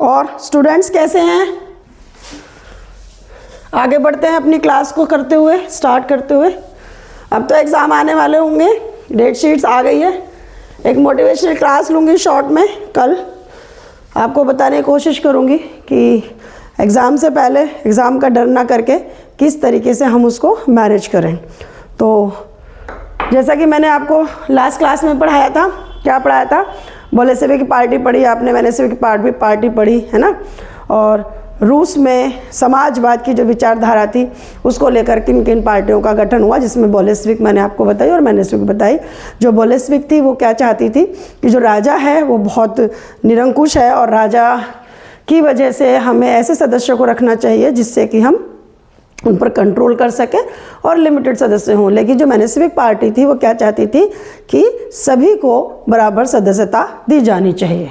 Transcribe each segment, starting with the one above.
और स्टूडेंट्स कैसे हैं? आगे बढ़ते हैं अपनी क्लास को स्टार्ट करते हुए। अब तो एग्ज़ाम आने वाले होंगे, डेट शीट्स आ गई है। एक मोटिवेशनल क्लास लूँगी शॉर्ट में कल, आपको बताने की कोशिश करूँगी कि एग्ज़ाम से पहले एग्ज़ाम का डर ना करके किस तरीके से हम उसको मैनेज करें। तो जैसा कि मैंने आपको लास्ट क्लास में पढ़ाया था, क्या पढ़ाया था? बोलेसेविक की पार्टी पढ़ी आपने, मेनेसेविक की पार्टी पढ़ी है ना। और रूस में समाजवाद की जो विचारधारा थी उसको लेकर किन किन पार्टियों का गठन हुआ, जिसमें बोलेसेविक मैंने आपको बताई और मेनेसेविक बताई। जो बोलेसेविक थी वो क्या चाहती थी कि जो राजा है वो बहुत निरंकुश है और राजा की वजह से हमें ऐसे सदस्यों को रखना चाहिए जिससे कि हम उन पर कंट्रोल कर सकें और लिमिटेड सदस्य हों। लेकिन जो मेनेसेविक पार्टी थी वो क्या चाहती थी कि सभी को बराबर सदस्यता दी जानी चाहिए।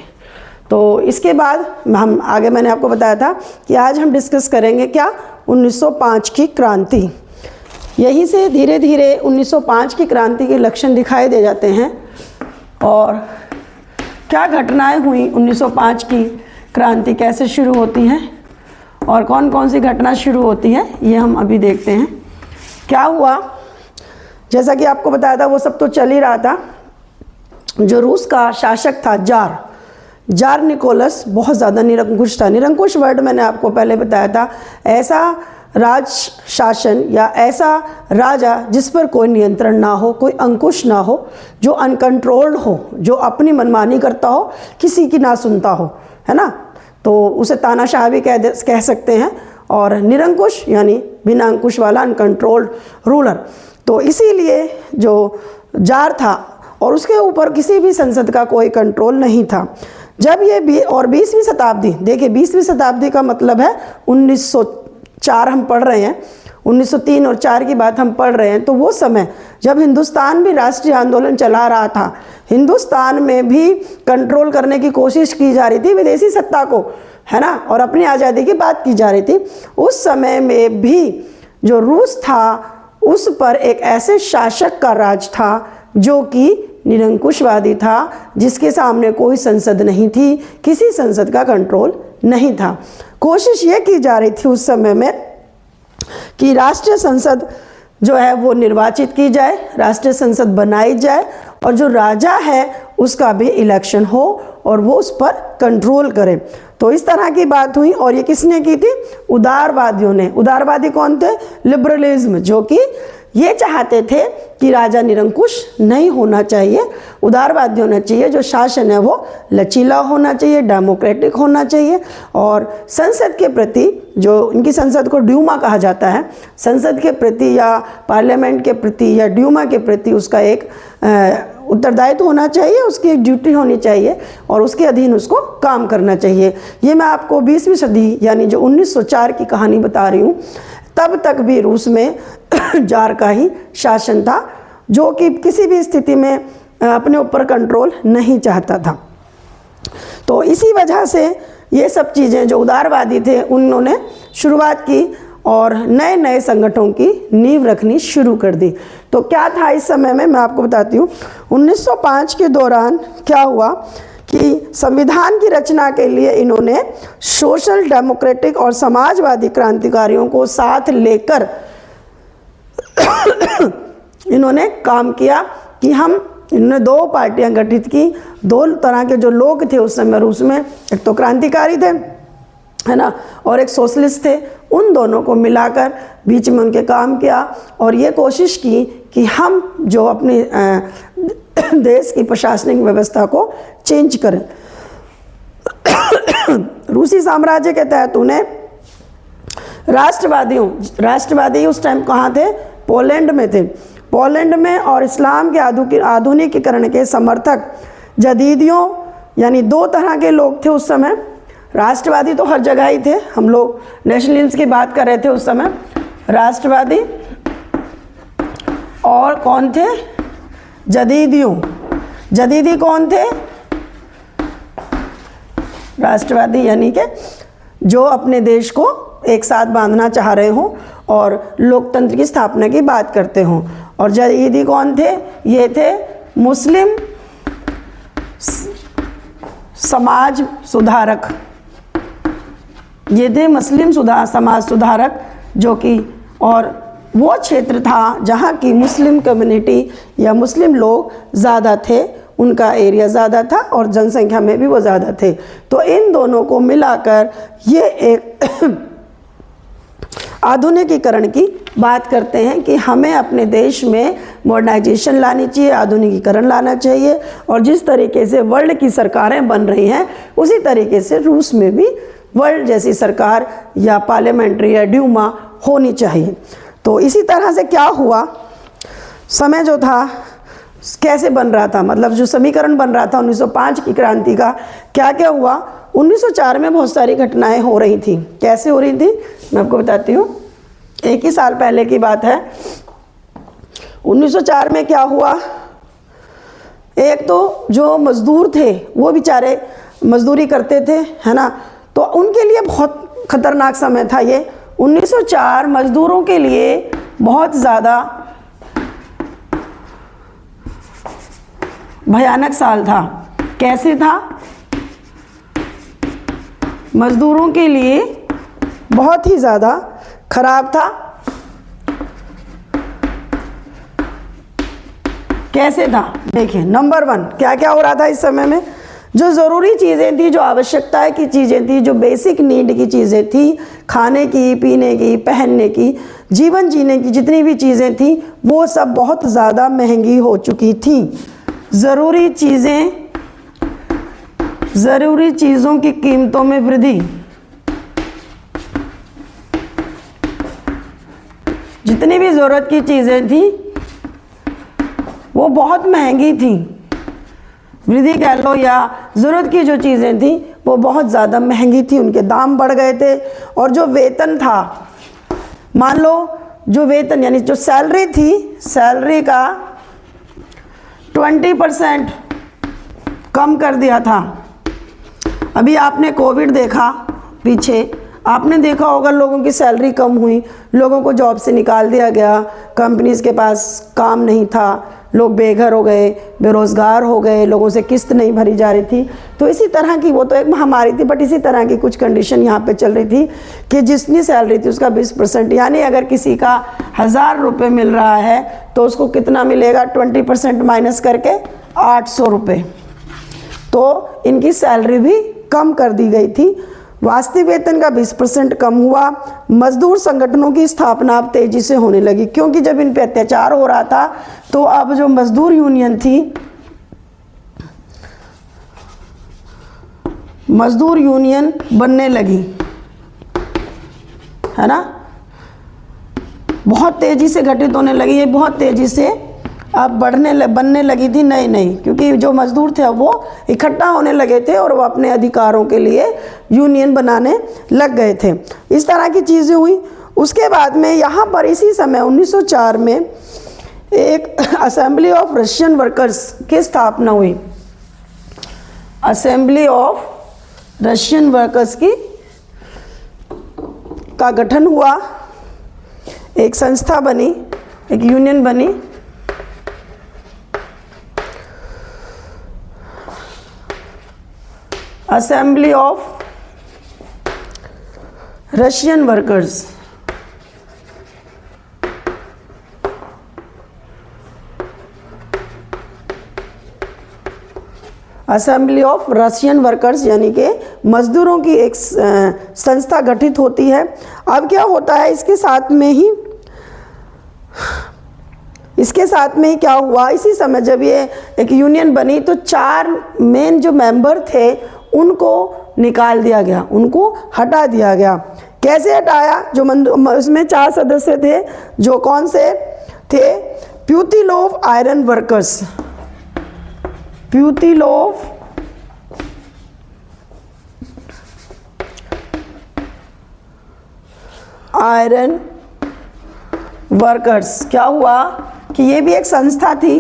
तो इसके बाद हम आगे मैंने आपको बताया था कि आज हम डिस्कस करेंगे क्या 1905 की क्रांति। यहीं से धीरे धीरे 1905 की क्रांति के लक्षण दिखाई दे जाते हैं और क्या घटनाएं हुई 1905 की क्रांति कैसे शुरू होती हैं और कौन कौन सी घटना शुरू होती है ये हम अभी देखते हैं। क्या हुआ, जैसा कि आपको बताया था वो सब तो चल ही रहा था। जो रूस का शासक था जार निकोलस बहुत ज़्यादा निरंकुश था। निरंकुश वर्ड मैंने आपको पहले बताया था, ऐसा राज शासन या ऐसा राजा जिस पर कोई नियंत्रण ना हो, कोई अंकुश ना हो, जो अनकंट्रोल्ड हो, जो अपनी मनमानी करता हो, किसी की ना सुनता हो, है ना। तो उसे तानाशाह भी कह सकते हैं। और निरंकुश यानी बिना अंकुश वाला अनकंट्रोल्ड रूलर। तो इसीलिए जो जार था और उसके ऊपर किसी भी संसद का कोई कंट्रोल नहीं था। जब ये 20वीं शताब्दी, देखिए 20वीं शताब्दी का मतलब है 1904 हम पढ़ रहे हैं, 1903 और 4 की बात हम पढ़ रहे हैं। तो वो समय जब हिंदुस्तान भी राष्ट्रीय आंदोलन चला रहा था, हिंदुस्तान में भी कंट्रोल करने की कोशिश की जा रही थी विदेशी सत्ता को, है ना, और अपनी आज़ादी की बात की जा रही थी। उस समय में भी जो रूस था उस पर एक ऐसे शासक का राज था जो कि निरंकुशवादी था, जिसके सामने कोई संसद नहीं थी, किसी संसद का कंट्रोल नहीं था। कोशिश ये की जा रही थी उस समय में कि राष्ट्रीय संसद जो है वो निर्वाचित की जाए, राष्ट्रीय संसद बनाई जाए और जो राजा है उसका भी इलेक्शन हो और वो उस पर कंट्रोल करे। तो इस तरह की बात हुई और ये किसने की थी? उदारवादियों ने। उदारवादी कौन थे? लिबरलिज्म, जो कि ये चाहते थे कि राजा निरंकुश नहीं होना चाहिए, उदारवादी होना चाहिए। जो शासन है वो लचीला होना चाहिए, डेमोक्रेटिक होना चाहिए और संसद के प्रति, जो इनकी संसद को ड्यूमा कहा जाता है, संसद के प्रति या पार्लियामेंट के प्रति या ड्यूमा के प्रति उसका एक उत्तरदायित्व होना चाहिए, उसकी एक ड्यूटी होनी चाहिए और उसके अधीन उसको काम करना चाहिए। ये मैं आपको 20वीं सदी यानी जो 1904 की कहानी बता रही हूँ। तब तक भी रूस में जार का ही शासन था, जो कि किसी भी स्थिति में अपने ऊपर कंट्रोल नहीं चाहता था। तो इसी वजह से ये सब चीज़ें जो उदारवादी थे उन्होंने शुरुआत की और नए नए संगठनों की नींव रखनी शुरू कर दी। तो क्या था इस समय में, मैं आपको बताती हूँ। 1905 के दौरान क्या हुआ कि संविधान की रचना के लिए इन्होंने सोशल डेमोक्रेटिक और समाजवादी क्रांतिकारियों को साथ लेकर इन्होंने काम किया कि इन्होंने 2 पार्टियां गठित की। 2 तरह के जो लोग थे उस समय रूस में, एक तो क्रांतिकारी थे, है ना, और एक सोशलिस्ट थे। उन दोनों को मिलाकर बीच में उनके काम किया और ये कोशिश की कि हम जो अपने देश की प्रशासनिक व्यवस्था को चेंज करें। रूसी साम्राज्य के तहत उन्हें राष्ट्रवादी उस टाइम कहाँ थे? पोलैंड में थे। पोलैंड में और इस्लाम के आधुनिकीकरण के समर्थक जदीदियों यानी 2 तरह के लोग थे उस समय। राष्ट्रवादी तो हर जगह ही थे, हम लोग नेशनलिज्म की बात कर रहे थे उस समय। राष्ट्रवादी और कौन थे? जदीदी कौन थे? राष्ट्रवादी यानी कि जो अपने देश को एक साथ बांधना चाह रहे हों और लोकतंत्र की स्थापना की बात करते हों। और जदीदी कौन थे? ये थे मुस्लिम समाज सुधारक, ये थे मुस्लिम समाज सुधारक, जो कि और वो क्षेत्र था जहाँ की मुस्लिम कम्युनिटी या मुस्लिम लोग ज़्यादा थे, उनका एरिया ज़्यादा था और जनसंख्या में भी वो ज़्यादा थे। तो इन दोनों को मिलाकर ये एक आधुनिकीकरण की बात करते हैं कि हमें अपने देश में मॉडर्नाइजेशन लानी चाहिए, आधुनिकीकरण लाना चाहिए। और जिस तरीके से वर्ल्ड की सरकारें बन रही हैं उसी तरीके से रूस में भी वर्ल्ड जैसी सरकार या पार्लियामेंट्री या ड्यूमा होनी चाहिए। तो इसी तरह से क्या हुआ, समय जो था कैसे बन रहा था, मतलब जो समीकरण बन रहा था 1905 की क्रांति का, क्या क्या हुआ। 1904 में बहुत सारी घटनाएं हो रही थी। कैसे हो रही थी मैं आपको बताती हूँ। एक ही साल पहले की बात है। 1904 में क्या हुआ, एक तो जो मजदूर थे वो बेचारे मजदूरी करते थे, है ना, तो उनके लिए बहुत खतरनाक समय था ये। 1904 मजदूरों के लिए बहुत ज़्यादा भयानक साल था। कैसे था, मजदूरों के लिए बहुत ही ज़्यादा खराब था। कैसे था देखिए, नंबर 1 क्या क्या हो रहा था इस समय में। जो ज़रूरी चीज़ें थी, जो आवश्यकता की चीज़ें थी, जो बेसिक नीड की चीज़ें थी, खाने की, पीने की, पहनने की, जीवन जीने की जितनी भी चीज़ें थी वो सब बहुत ज़्यादा महंगी हो चुकी थी। ज़रूरी चीज़ों की कीमतों में वृद्धि, जितनी भी ज़रूरत की चीज़ें थी वो बहुत महंगी थी। वृद्धि कह लो या ज़रूरत की जो चीज़ें थी वो बहुत ज़्यादा महंगी थी, उनके दाम बढ़ गए थे। और जो वेतन था, मान लो जो वेतन यानी जो सैलरी थी, सैलरी का 20% कम कर दिया था। अभी आपने कोविड देखा, पीछे आपने देखा होगा लोगों की सैलरी कम हुई, लोगों को जॉब से निकाल दिया गया, कंपनीज़ के पास काम नहीं था, लोग बेघर हो गए, बेरोज़गार हो गए, लोगों से किस्त नहीं भरी जा रही थी। तो इसी तरह की, वो तो एक महामारी थी, बट इसी तरह की कुछ कंडीशन यहाँ पे चल रही थी कि जितनी सैलरी थी उसका 20%, यानी अगर किसी का 1000 रुपये मिल रहा है तो उसको कितना मिलेगा, 20% माइनस करके 800 रुपये। तो इनकी सैलरी भी कम कर दी गई थी। वास्तविक वेतन का 20% कम हुआ। मजदूर संगठनों की स्थापना अब तेजी से होने लगी, क्योंकि जब इन पे अत्याचार हो रहा था तो अब जो मजदूर यूनियन थी, मजदूर यूनियन बनने लगी, है ना, बहुत तेजी से घटित होने लगी। ये बहुत तेजी से अब बनने लगी थी नई नई, क्योंकि जो मजदूर थे वो इकट्ठा होने लगे थे और वो अपने अधिकारों के लिए यूनियन बनाने लग गए थे। इस तरह की चीज़ें हुई। उसके बाद में यहाँ पर इसी समय 1904 में एक असेंबली ऑफ रशियन वर्कर्स की स्थापना हुई। असेंबली ऑफ रशियन वर्कर्स का गठन हुआ, एक संस्था बनी, एक यूनियन बनी। Assembly of Russian workers. Assembly of Russian workers यानी कि मजदूरों की एक संस्था गठित होती है। अब क्या होता है, इसके साथ में ही क्या हुआ, इसी समय जब ये एक यूनियन बनी तो 4 मेन जो मेंबर थे उनको निकाल दिया गया, उनको हटा दिया गया। कैसे हटाया, जो उसमें 4 सदस्य थे, जो कौन से थे, प्यूतिलोव आयरन वर्कर्स, प्यूतिलोव आयरन वर्कर्स। क्या हुआ कि ये भी एक संस्था थी,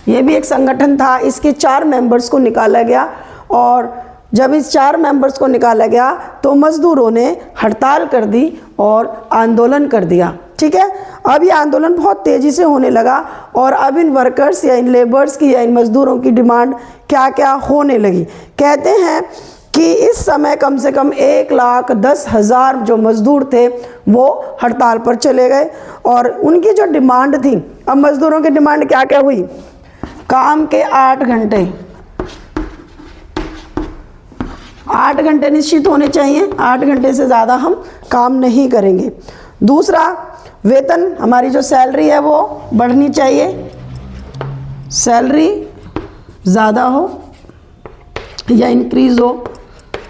ये भी एक संगठन था। इसके 4 मेंबर्स को निकाला गया और जब इस 4 मेंबर्स को निकाला गया तो मजदूरों ने हड़ताल कर दी और आंदोलन कर दिया। ठीक है, अब ये आंदोलन बहुत तेज़ी से होने लगा और अब इन वर्कर्स या इन लेबर्स की या इन मजदूरों की डिमांड क्या क्या होने लगी। कहते हैं कि इस समय कम से कम 1,10,000 जो मज़दूर थे वो हड़ताल पर चले गए। और उनकी जो डिमांड थी, अब मज़दूरों की डिमांड क्या क्या हुई? काम के 8 घंटे, 8 घंटे निश्चित होने चाहिए, 8 घंटे से ज़्यादा हम काम नहीं करेंगे। दूसरा, वेतन, हमारी जो सैलरी है वो बढ़नी चाहिए, सैलरी ज़्यादा हो या इंक्रीज़ हो,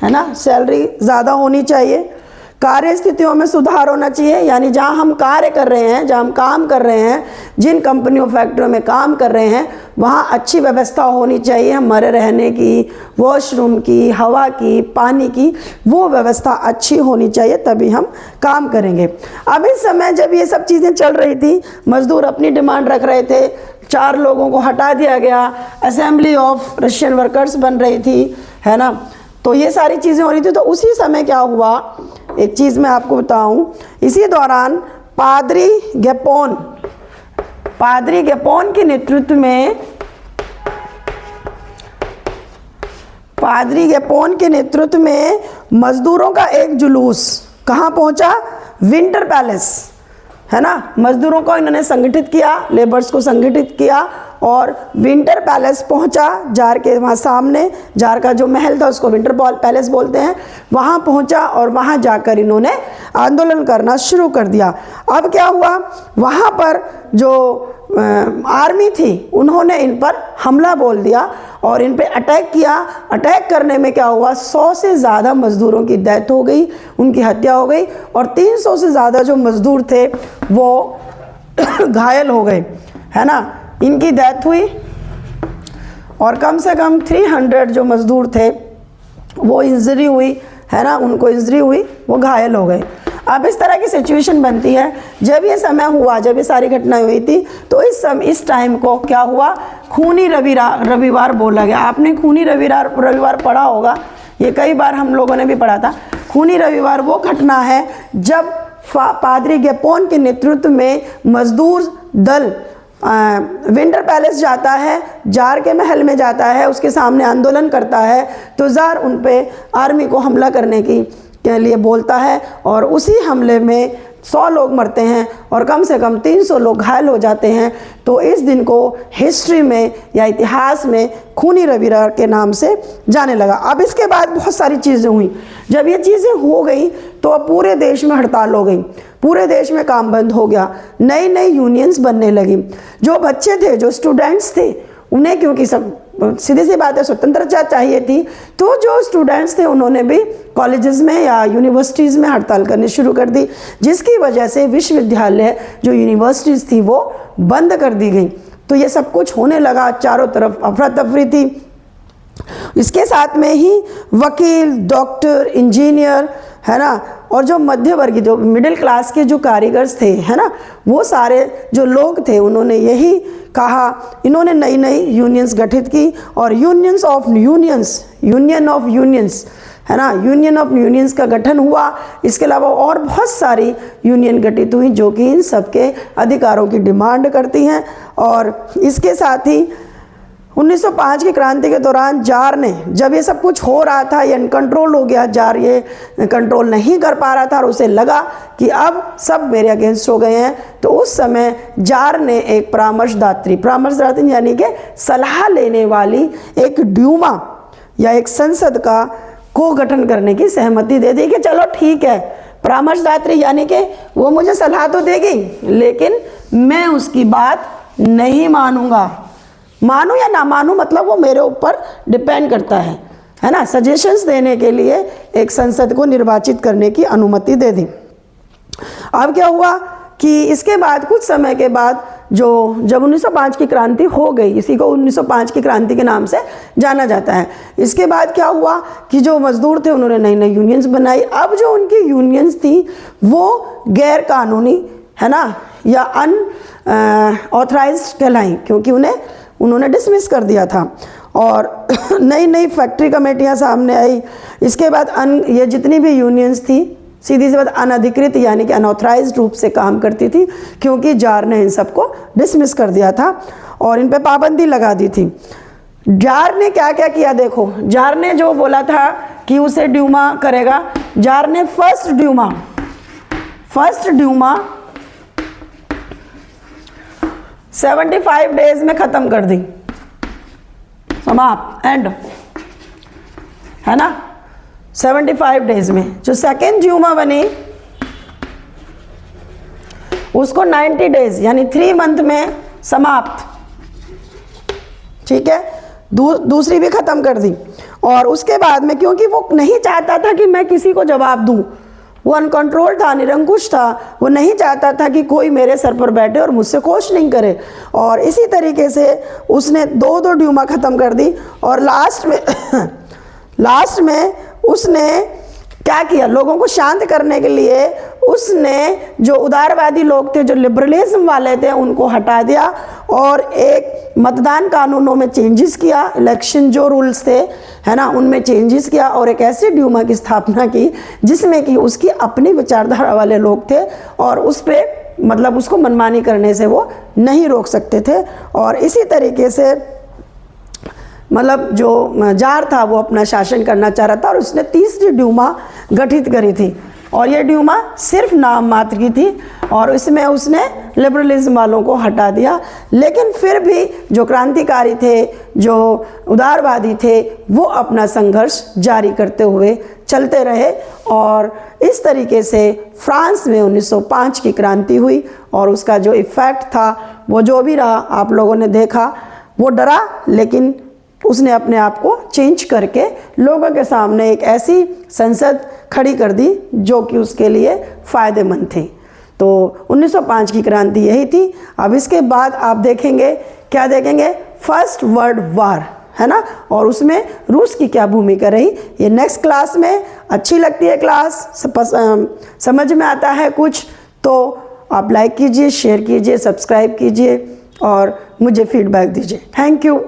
है ना, सैलरी ज़्यादा होनी चाहिए। कार्य स्थितियों में सुधार होना चाहिए, यानी जहाँ हम कार्य कर रहे हैं, जहाँ हम काम कर रहे हैं, जिन कंपनियों फैक्ट्रियों में काम कर रहे हैं, वहाँ अच्छी व्यवस्था होनी चाहिए हमारे रहने की, वॉशरूम की, हवा की, पानी की, वो व्यवस्था अच्छी होनी चाहिए, तभी हम काम करेंगे। अब इस समय जब ये सब चीज़ें चल रही थी, मज़दूर अपनी डिमांड रख रहे थे, 4 लोगों को हटा दिया गया, असेंबली ऑफ रशियन वर्कर्स बन रही थी, है ना, तो ये सारी चीज़ें हो रही थी। तो उसी समय क्या हुआ, एक चीज़ मैं आपको बताऊं, इसी दौरान पादरी गेपोन के नेतृत्व में, पादरी गेपोन के नेतृत्व में मजदूरों का एक जुलूस कहाँ पहुंचा? विंटर पैलेस, है ना, मजदूरों को इन्होंने संगठित किया, लेबर्स को संगठित किया और विंटर पैलेस पहुंचा, जार के वहाँ सामने, जार का जो महल था उसको विंटर पैलेस बोलते हैं, वहाँ पहुंचा और वहाँ जाकर इन्होंने आंदोलन करना शुरू कर दिया। अब क्या हुआ, वहाँ पर जो आर्मी थी उन्होंने इन पर हमला बोल दिया और इन पे अटैक किया। अटैक करने में क्या हुआ, 100 से ज़्यादा मज़दूरों की डेथ हो गई, उनकी हत्या हो गई और 300 से ज़्यादा जो मज़दूर थे वो घायल हो गए, है ना, इनकी डेथ हुई और कम से कम 300 जो मज़दूर थे वो इंजरी हुई, है ना, उनको इंजरी हुई, वो घायल हो गए। अब इस तरह की सिचुएशन बनती है। जब ये समय हुआ, जब ये सारी घटनाएं हुई थी, तो इस टाइम को क्या हुआ, खूनी रविवार बोला गया। आपने खूनी रविवार पढ़ा होगा, ये कई बार हम लोगों ने भी पढ़ा था। खूनी रविवार वो घटना है जब पादरी गेपोन के नेतृत्व में मजदूर दल विंटर पैलेस जाता है, जार के महल में जाता है, उसके सामने आंदोलन करता है, तो जार उन पे आर्मी को हमला करने के लिए बोलता है और उसी हमले में 100 लोग मरते हैं और कम से कम 300 लोग घायल हो जाते हैं। तो इस दिन को हिस्ट्री में या इतिहास में खूनी रविवार के नाम से जाने लगा। अब इसके बाद बहुत सारी चीज़ें हुई। जब ये चीज़ें हो गई तो अब पूरे देश में हड़ताल हो गई, पूरे देश में काम बंद हो गया, नई नई यूनियंस बनने लगी। जो बच्चे थे, जो स्टूडेंट्स थे, उन्हें क्योंकि सब सीधी सी बात है स्वतंत्रता चाहिए थी, तो जो स्टूडेंट्स थे उन्होंने भी कॉलेजेस में या यूनिवर्सिटीज़ में हड़ताल करनी शुरू कर दी, जिसकी वजह से विश्वविद्यालय जो यूनिवर्सिटीज़ थी वो बंद कर दी गई। तो ये सब कुछ होने लगा, चारों तरफ अफरा तफरी थी। इसके साथ में ही वकील, डॉक्टर, इंजीनियर, है ना, और जो मध्यवर्गीय, जो मिडिल क्लास के जो कारीगर्स थे, है ना, वो सारे जो लोग थे उन्होंने यही कहा, इन्होंने नई नई यूनियंस गठित की और यूनियन ऑफ यूनियंस, है ना, यूनियन ऑफ यूनियंस का गठन हुआ। इसके अलावा और बहुत सारी यूनियन गठित हुई जो कि इन सबके अधिकारों की डिमांड करती हैं। और इसके साथ ही 1905 की क्रांति के दौरान जार ने, जब ये सब कुछ हो रहा था, ये अनकंट्रोल हो गया, जार ये कंट्रोल नहीं कर पा रहा था और उसे लगा कि अब सब मेरे अगेंस्ट हो गए हैं, तो उस समय जार ने एक परामर्शदात्री यानी कि सलाह लेने वाली एक ड्यूमा या एक संसद का को गठन करने की सहमति दे दी कि चलो ठीक है, परामर्शदात्री यानी कि वो मुझे सलाह तो देगी लेकिन मैं उसकी बात नहीं मानूंगा। मानूं या ना मानूं मतलब वो मेरे ऊपर डिपेंड करता है ना। सजेशंस देने के लिए एक संसद को निर्वाचित करने की अनुमति दे दी। अब क्या हुआ कि इसके बाद कुछ समय के बाद जब 1905 की क्रांति हो गई, इसी को 1905 की क्रांति के नाम से जाना जाता है। इसके बाद क्या हुआ कि जो मजदूर थे उन्होंने नई नई यूनियंस बनाई। अब जो उनकी यूनियंस थी वो गैर कानूनी, है ना, या अनऑथराइज्ड कहलाई, क्योंकि उन्होंने डिसमिस कर दिया था। और नई नई फैक्ट्री कमेटियां सामने आई। इसके बाद ये जितनी भी यूनियंस थी सीधी सी बात अनधिकृत यानी कि अनऑथराइज्ड रूप से काम करती थी, क्योंकि जार ने इन सबको डिसमिस कर दिया था और इन पे पाबंदी लगा दी थी। जार ने क्या क्या किया देखो, जार ने जो बोला था कि उसे ड्यूमा करेगा। जार ने फर्स्ट ड्यूमा 75 डेज में खत्म कर दी, समाप्त, एंड, है ना, 75 डेज में। जो सेकेंड ड्यूमा बनी उसको 90 डेज यानी 3 मंथ में समाप्त, ठीक है, दूसरी भी खत्म कर दी। और उसके बाद में क्योंकि वो नहीं चाहता था कि मैं किसी को जवाब दूं, वो अनकंट्रोल था, निरंकुश था, वो नहीं चाहता था कि कोई मेरे सर पर बैठे और मुझसे क्वेश्चनिंग करे, और इसी तरीके से उसने 2 ड्यूमा ख़त्म कर दी। और लास्ट में उसने क्या किया, लोगों को शांत करने के लिए उसने जो उदारवादी लोग थे, जो लिबरलिज्म वाले थे, उनको हटा दिया और एक मतदान कानूनों में चेंजेस किया, इलेक्शन जो रूल्स थे, है ना, उनमें चेंजेस किया और एक ऐसी ड्यूमा की स्थापना की जिसमें कि उसकी अपनी विचारधारा वाले लोग थे और उस पर मतलब उसको मनमानी करने से वो नहीं रोक सकते थे। और इसी तरीके से मतलब जो जार था वो अपना शासन करना चाह रहा था और उसने तीसरी ड्यूमा गठित करी थी, और ये ड्यूमा सिर्फ नाम मात्र की थी और इसमें उसने लिबरलिज्म वालों को हटा दिया। लेकिन फिर भी जो क्रांतिकारी थे, जो उदारवादी थे, वो अपना संघर्ष जारी करते हुए चलते रहे और इस तरीके से फ्रांस में 1905 की क्रांति हुई और उसका जो इफ़ेक्ट था वो जो भी रहा आप लोगों ने देखा। वो डरा लेकिन उसने अपने आप को चेंज करके लोगों के सामने एक ऐसी संसद खड़ी कर दी जो कि उसके लिए फ़ायदेमंद थी। तो 1905 की क्रांति यही थी। अब इसके बाद आप देखेंगे, क्या देखेंगे, फर्स्ट वर्ल्ड वार, है ना, और उसमें रूस की क्या भूमिका रही, ये नेक्स्ट क्लास में। अच्छी लगती है क्लास, समझ में आता है कुछ, तो आप लाइक कीजिए, शेयर कीजिए, सब्सक्राइब कीजिए और मुझे फीडबैक दीजिए। Thank you.